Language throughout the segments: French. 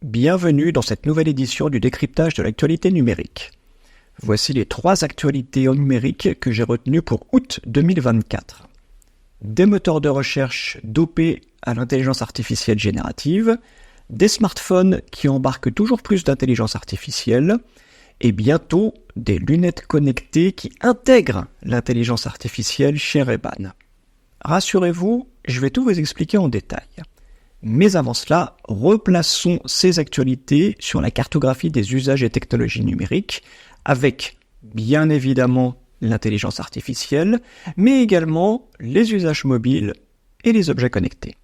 bienvenue dans cette nouvelle édition du décryptage de l'actualité numérique. Voici les 3 actualités numériques que j'ai retenues pour août 2024. Des moteurs de recherche dopés à l'intelligence artificielle générative, des smartphones qui embarquent toujours plus d'intelligence artificielle, et bientôt des lunettes connectées qui intègrent l'intelligence artificielle chez Ray-Ban. Rassurez-vous, je vais tout vous expliquer en détail. Mais avant cela, replaçons ces actualités sur la cartographie des usages et technologies numériques, avec bien évidemment l'intelligence artificielle, mais également les usages mobiles et les objets connectés.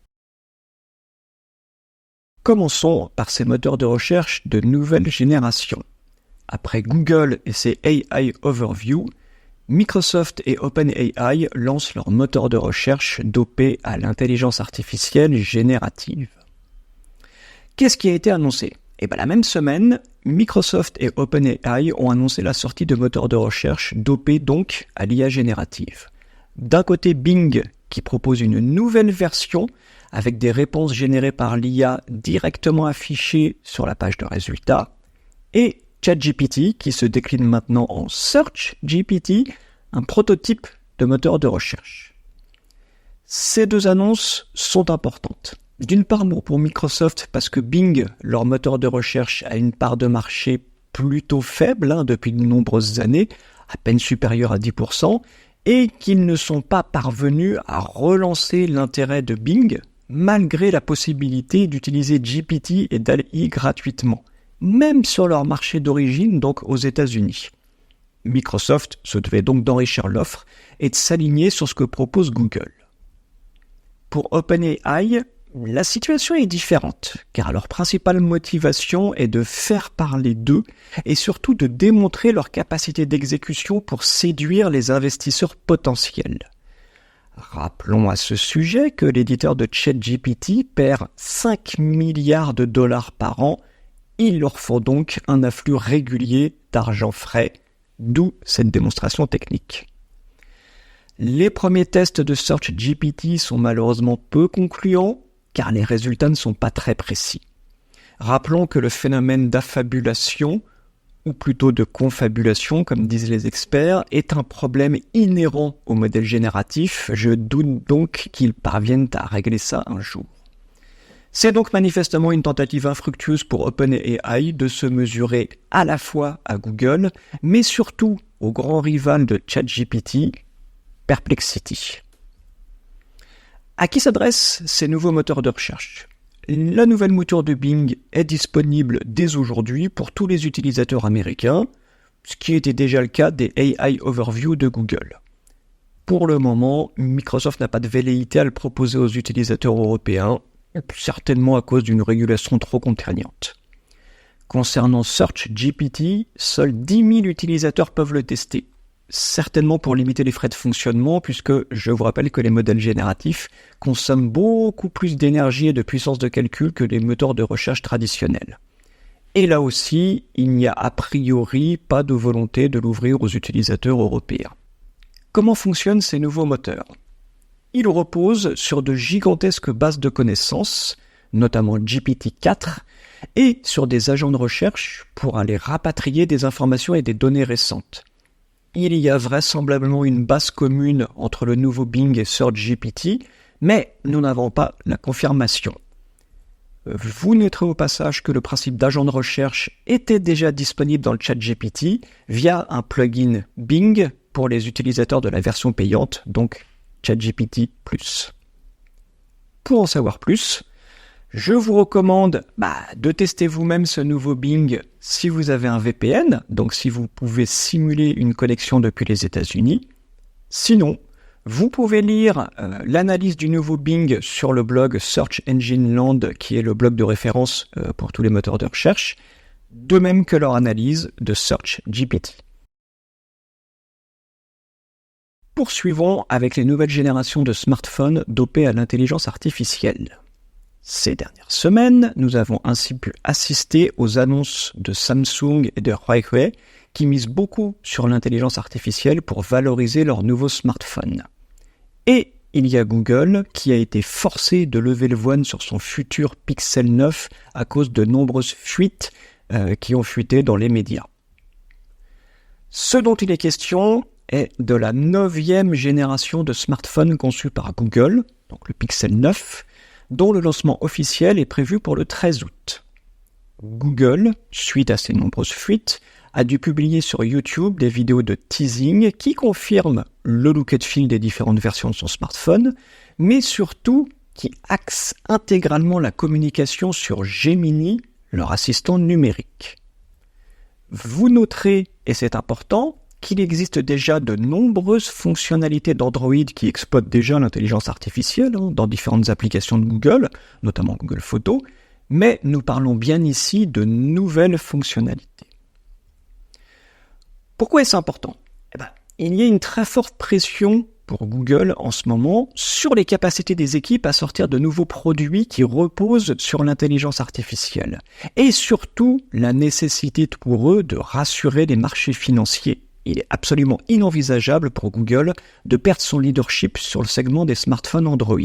Commençons par ces moteurs de recherche de nouvelle génération. Après Google et ses AI Overview, Microsoft et OpenAI lancent leur moteur de recherche dopé à l'intelligence artificielle générative. Qu'est-ce qui a été annoncé ? La même semaine, Microsoft et OpenAI ont annoncé la sortie de moteurs de recherche dopés donc à l'IA générative. D'un côté, Bing, qui propose une nouvelle version avec des réponses générées par l'IA directement affichées sur la page de résultats, et ChatGPT, qui se décline maintenant en SearchGPT, un prototype de moteur de recherche. Ces 2 annonces sont importantes. D'une part, pour Microsoft, parce que Bing, leur moteur de recherche, a une part de marché plutôt faible depuis de nombreuses années, à peine supérieure à 10%, et qu'ils ne sont pas parvenus à relancer l'intérêt de Bing, malgré la possibilité d'utiliser GPT et DALL-E gratuitement, même sur leur marché d'origine, donc aux États-Unis. Microsoft se devait donc d'enrichir l'offre et de s'aligner sur ce que propose Google. Pour OpenAI, la situation est différente, car leur principale motivation est de faire parler d'eux et surtout de démontrer leur capacité d'exécution pour séduire les investisseurs potentiels. Rappelons à ce sujet que l'éditeur de ChatGPT perd 5 milliards de dollars par an. Il leur faut donc un afflux régulier d'argent frais, d'où cette démonstration technique. Les premiers tests de SearchGPT sont malheureusement peu concluants, car les résultats ne sont pas très précis. Rappelons que le phénomène d'affabulation, ou plutôt de confabulation, comme disent les experts, est un problème inhérent au modèle génératif. Je doute donc qu'ils parviennent à régler ça un jour. C'est donc manifestement une tentative infructueuse pour OpenAI de se mesurer à la fois à Google, mais surtout au grand rival de ChatGPT, Perplexity. À qui s'adressent ces nouveaux moteurs de recherche ? La nouvelle mouture de Bing est disponible dès aujourd'hui pour tous les utilisateurs américains, ce qui était déjà le cas des AI Overview de Google. Pour le moment, Microsoft n'a pas de velléité à le proposer aux utilisateurs européens, certainement à cause d'une régulation trop contraignante. Concernant SearchGPT, seuls 10 000 utilisateurs peuvent le tester, certainement pour limiter les frais de fonctionnement, puisque je vous rappelle que les modèles génératifs consomment beaucoup plus d'énergie et de puissance de calcul que les moteurs de recherche traditionnels. Et là aussi, il n'y a a priori pas de volonté de l'ouvrir aux utilisateurs européens. Comment fonctionnent ces nouveaux moteurs ? Ils reposent sur de gigantesques bases de connaissances, notamment GPT-4, et sur des agents de recherche pour aller rapatrier des informations et des données récentes. Il y a vraisemblablement une base commune entre le nouveau Bing et SearchGPT, mais nous n'avons pas la confirmation. Vous noterez au passage que le principe d'agent de recherche était déjà disponible dans le ChatGPT via un plugin Bing pour les utilisateurs de la version payante, donc ChatGPT+. Pour en savoir plus, je vous recommande de tester vous-même ce nouveau Bing si vous avez un VPN, donc si vous pouvez simuler une connexion depuis les États-Unis. Sinon, vous pouvez lire l'analyse du nouveau Bing sur le blog Search Engine Land, qui est le blog de référence pour tous les moteurs de recherche, de même que leur analyse de SearchGPT. Poursuivons avec les nouvelles générations de smartphones dopés à l'intelligence artificielle. Ces dernières semaines, nous avons ainsi pu assister aux annonces de Samsung et de Huawei qui misent beaucoup sur l'intelligence artificielle pour valoriser leurs nouveaux smartphones. Et il y a Google qui a été forcé de lever le voile sur son futur Pixel 9 à cause de nombreuses fuites qui ont fuité dans les médias. Ce dont il est question est de la 9e génération de smartphones conçus par Google, donc le Pixel 9, dont le lancement officiel est prévu pour le 13 août. Google, suite à ces nombreuses fuites, a dû publier sur YouTube des vidéos de teasing qui confirment le look and feel des différentes versions de son smartphone, mais surtout qui axent intégralement la communication sur Gemini, leur assistant numérique. Vous noterez, et c'est important, qu'il existe déjà de nombreuses fonctionnalités d'Android qui exploitent déjà l'intelligence artificielle dans différentes applications de Google, notamment Google Photos, mais nous parlons bien ici de nouvelles fonctionnalités. Pourquoi est-ce important ? Il y a une très forte pression pour Google en ce moment sur les capacités des équipes à sortir de nouveaux produits qui reposent sur l'intelligence artificielle. Et surtout, la nécessité pour eux de rassurer les marchés financiers. Il est absolument inenvisageable pour Google de perdre son leadership sur le segment des smartphones Android.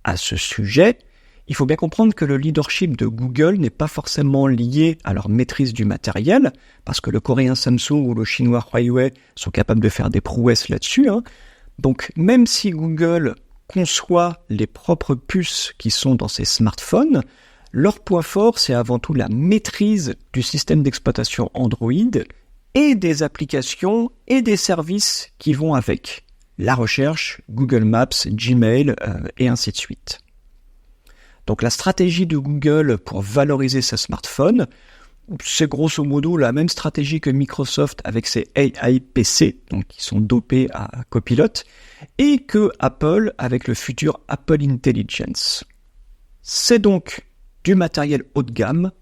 À ce sujet, il faut bien comprendre que le leadership de Google n'est pas forcément lié à leur maîtrise du matériel, parce que le coréen Samsung ou le chinois Huawei sont capables de faire des prouesses là-dessus. Donc même si Google conçoit les propres puces qui sont dans ces smartphones, leur point fort c'est avant tout la maîtrise du système d'exploitation Android et des applications et des services qui vont avec. La recherche, Google Maps, Gmail et ainsi de suite. Donc la stratégie de Google pour valoriser ses smartphones, c'est grosso modo la même stratégie que Microsoft avec ses AI PC, donc qui sont dopés à Copilot, et que Apple avec le futur Apple Intelligence. C'est donc du matériel haut de gamme,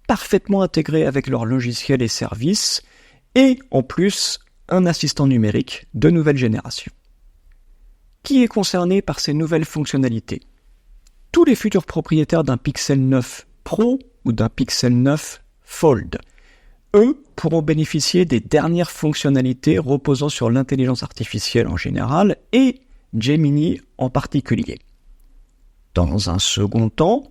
parfaitement intégré avec leurs logiciels et services, et en plus un assistant numérique de nouvelle génération. Qui est concerné par ces nouvelles fonctionnalités ? Tous les futurs propriétaires d'un Pixel 9 Pro ou d'un Pixel 9 Fold. Eux pourront bénéficier des dernières fonctionnalités reposant sur l'intelligence artificielle en général et Gemini en particulier. Dans un second temps,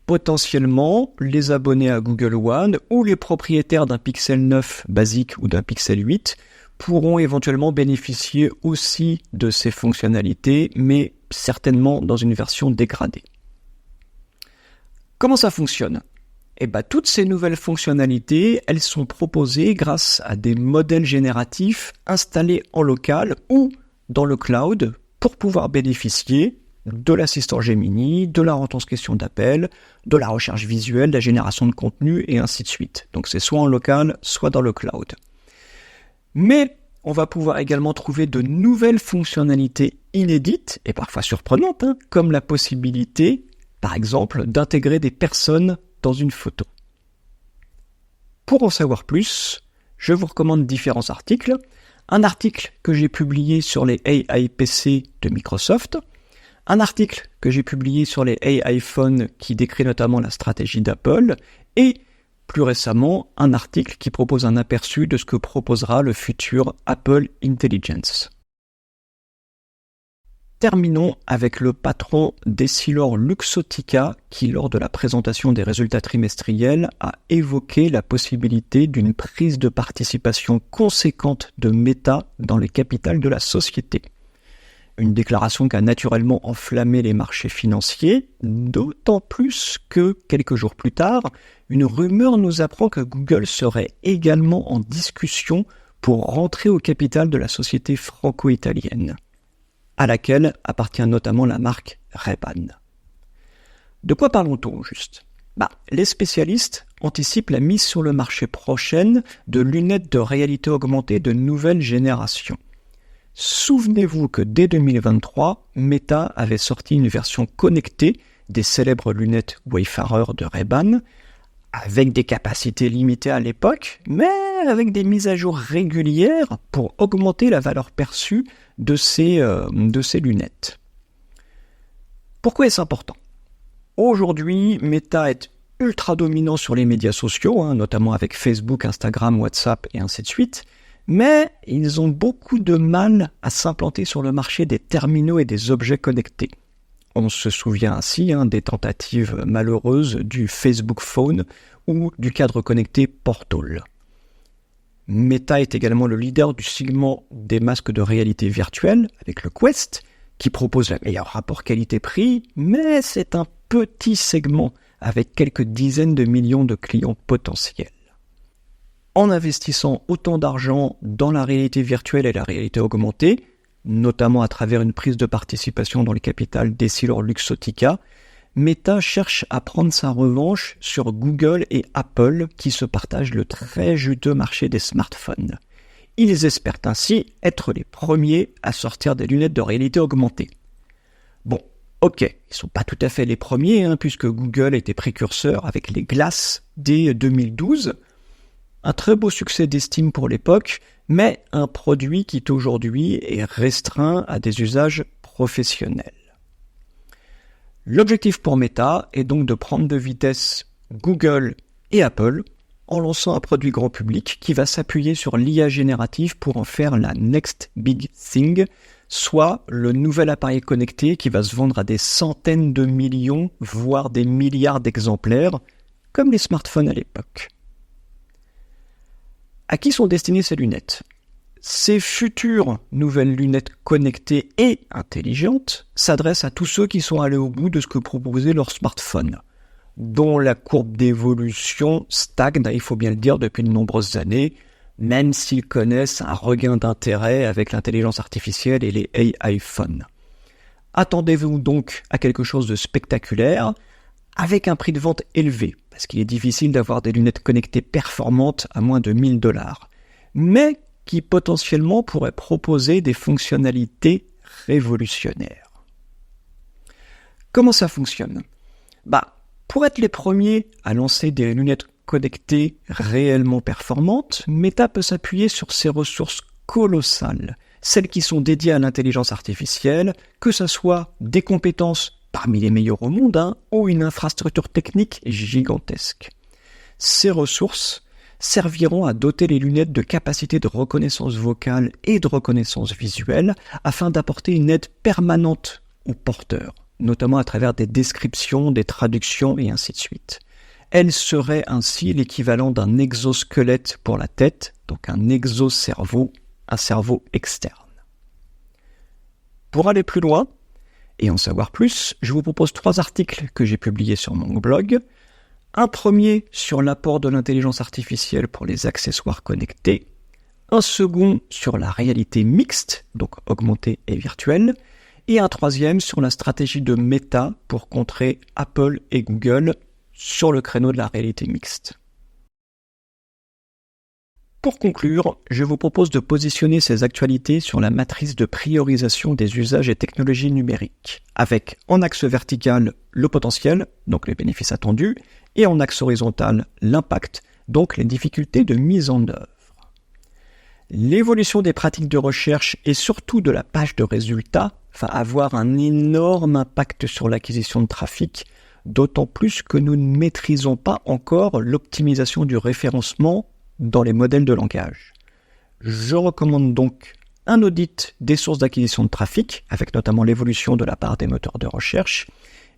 potentiellement, les abonnés à Google One ou les propriétaires d'un Pixel 9 basique ou d'un Pixel 8 pourront éventuellement bénéficier aussi de ces fonctionnalités, mais certainement dans une version dégradée. Comment ça fonctionne ? Toutes ces nouvelles fonctionnalités, elles sont proposées grâce à des modèles génératifs installés en local ou dans le cloud pour pouvoir bénéficier de l'assistant Gemini, de la retranscription d'appels, de la recherche visuelle, de la génération de contenu et ainsi de suite. Donc c'est soit en local, soit dans le cloud. Mais on va pouvoir également trouver de nouvelles fonctionnalités inédites et parfois surprenantes, comme la possibilité, par exemple, d'intégrer des personnes dans une photo. Pour en savoir plus, je vous recommande différents articles. Un article que j'ai publié sur les AI PC de Microsoft, un article que j'ai publié sur les AI Phones qui décrit notamment la stratégie d'Apple, et plus récemment, un article qui propose un aperçu de ce que proposera le futur Apple Intelligence. Terminons avec le patron d'Essilor Luxottica qui, lors de la présentation des résultats trimestriels, a évoqué la possibilité d'une prise de participation conséquente de Meta dans les capitales de la société. Une déclaration qui a naturellement enflammé les marchés financiers, d'autant plus que, quelques jours plus tard, une rumeur nous apprend que Google serait également en discussion pour rentrer au capital de la société franco-italienne, à laquelle appartient notamment la marque Ray-Ban. De quoi parlons-nous juste ? Les spécialistes anticipent la mise sur le marché prochaine de lunettes de réalité augmentée de nouvelle génération. Souvenez-vous que dès 2023, Meta avait sorti une version connectée des célèbres lunettes Wayfarer de Ray-Ban, avec des capacités limitées à l'époque, mais avec des mises à jour régulières pour augmenter la valeur perçue de ces lunettes. Pourquoi est-ce important ? Aujourd'hui, Meta est ultra dominant sur les médias sociaux, notamment avec Facebook, Instagram, WhatsApp et ainsi de suite, Mais ils ont beaucoup de mal à s'implanter sur le marché des terminaux et des objets connectés. On se souvient ainsi des tentatives malheureuses du Facebook Phone ou du cadre connecté Portal. Meta est également le leader du segment des masques de réalité virtuelle avec le Quest, qui propose le meilleur rapport qualité-prix, mais c'est un petit segment avec quelques dizaines de millions de clients potentiels. En investissant autant d'argent dans la réalité virtuelle et la réalité augmentée, notamment à travers une prise de participation dans le capital d'Essilor-Luxottica, Meta cherche à prendre sa revanche sur Google et Apple qui se partagent le très juteux marché des smartphones. Ils espèrent ainsi être les premiers à sortir des lunettes de réalité augmentée. Bon, ok, ils ne sont pas tout à fait les premiers, puisque Google était précurseur avec les Glass dès 2012. Un très beau succès d'estime pour l'époque, mais un produit qui aujourd'hui est restreint à des usages professionnels. L'objectif pour Meta est donc de prendre de vitesse Google et Apple en lançant un produit grand public qui va s'appuyer sur l'IA générative pour en faire la next big thing, soit le nouvel appareil connecté qui va se vendre à des centaines de millions, voire des milliards d'exemplaires, comme les smartphones à l'époque. À qui sont destinées ces lunettes ? Ces futures nouvelles lunettes connectées et intelligentes s'adressent à tous ceux qui sont allés au bout de ce que proposait leur smartphone, dont la courbe d'évolution stagne, il faut bien le dire, depuis de nombreuses années, même s'ils connaissent un regain d'intérêt avec l'intelligence artificielle et les AI phones. Attendez-vous donc à quelque chose de spectaculaire, avec un prix de vente élevé, parce qu'il est difficile d'avoir des lunettes connectées performantes à moins de 1 000 $, mais qui potentiellement pourraient proposer des fonctionnalités révolutionnaires. Comment ça fonctionne ? Pour être les premiers à lancer des lunettes connectées réellement performantes, Meta peut s'appuyer sur ses ressources colossales, celles qui sont dédiées à l'intelligence artificielle, que ce soit des compétences parmi les meilleures au monde, ou une infrastructure technique gigantesque. Ces ressources serviront à doter les lunettes de capacités de reconnaissance vocale et de reconnaissance visuelle afin d'apporter une aide permanente aux porteurs, notamment à travers des descriptions, des traductions et ainsi de suite. Elles seraient ainsi l'équivalent d'un exosquelette pour la tête, donc un exocerveau, un cerveau externe. Pour aller plus loin et en savoir plus, je vous propose 3 articles que j'ai publiés sur mon blog. Un premier sur l'apport de l'intelligence artificielle pour les accessoires connectés, un second sur la réalité mixte, donc augmentée et virtuelle, et un troisième sur la stratégie de Meta pour contrer Apple et Google sur le créneau de la réalité mixte. Pour conclure, je vous propose de positionner ces actualités sur la matrice de priorisation des usages et technologies numériques, avec en axe vertical le potentiel, donc les bénéfices attendus, et en axe horizontal l'impact, donc les difficultés de mise en œuvre. L'évolution des pratiques de recherche et surtout de la page de résultats va avoir un énorme impact sur l'acquisition de trafic, d'autant plus que nous ne maîtrisons pas encore l'optimisation du référencement dans les modèles de langage. Je recommande donc un audit des sources d'acquisition de trafic, avec notamment l'évolution de la part des moteurs de recherche,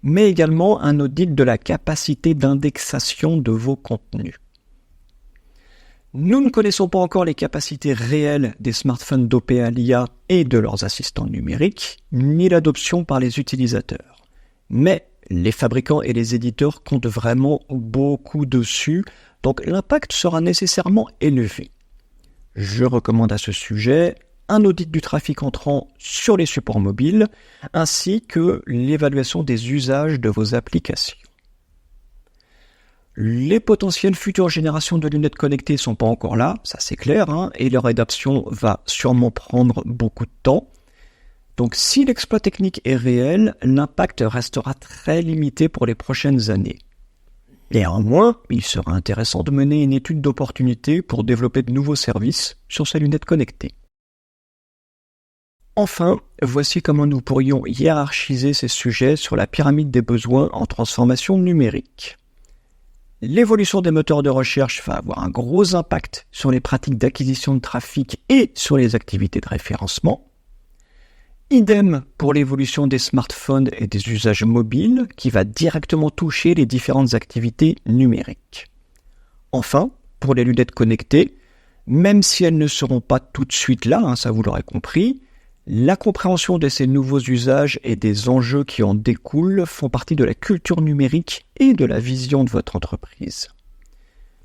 mais également un audit de la capacité d'indexation de vos contenus. Nous ne connaissons pas encore les capacités réelles des smartphones dopés à l'IA et de leurs assistants numériques, ni l'adoption par les utilisateurs. Mais les fabricants et les éditeurs comptent vraiment beaucoup dessus, donc l'impact sera nécessairement élevé. Je recommande à ce sujet un audit du trafic entrant sur les supports mobiles, ainsi que l'évaluation des usages de vos applications. Les potentielles futures générations de lunettes connectées ne sont pas encore là, ça c'est clair, et leur adoption va sûrement prendre beaucoup de temps. Donc si l'exploit technique est réel, l'impact restera très limité pour les prochaines années. Néanmoins, il sera intéressant de mener une étude d'opportunité pour développer de nouveaux services sur ces lunettes connectées. Enfin, voici comment nous pourrions hiérarchiser ces sujets sur la pyramide des besoins en transformation numérique. L'évolution des moteurs de recherche va avoir un gros impact sur les pratiques d'acquisition de trafic et sur les activités de référencement. Idem pour l'évolution des smartphones et des usages mobiles qui va directement toucher les différentes activités numériques. Enfin, pour les lunettes connectées, même si elles ne seront pas tout de suite là, ça vous l'aurez compris, la compréhension de ces nouveaux usages et des enjeux qui en découlent font partie de la culture numérique et de la vision de votre entreprise.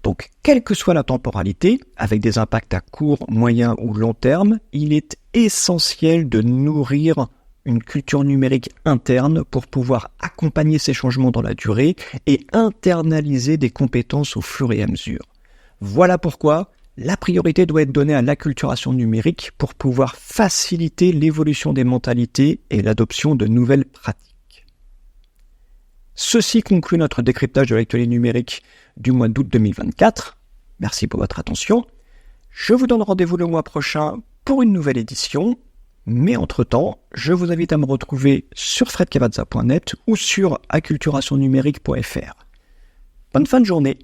Donc, quelle que soit la temporalité, avec des impacts à court, moyen ou long terme, il est essentiel de nourrir une culture numérique interne pour pouvoir accompagner ces changements dans la durée et internaliser des compétences au fur et à mesure. Voilà pourquoi la priorité doit être donnée à l'acculturation numérique pour pouvoir faciliter l'évolution des mentalités et l'adoption de nouvelles pratiques. Ceci conclut notre décryptage de l'actualité numérique du mois d'août 2024. Merci pour votre attention. Je vous donne rendez-vous le mois prochain pour une nouvelle édition. Mais entre-temps, je vous invite à me retrouver sur fredcavazza.net ou sur acculturationnumérique.fr. Bonne fin de journée!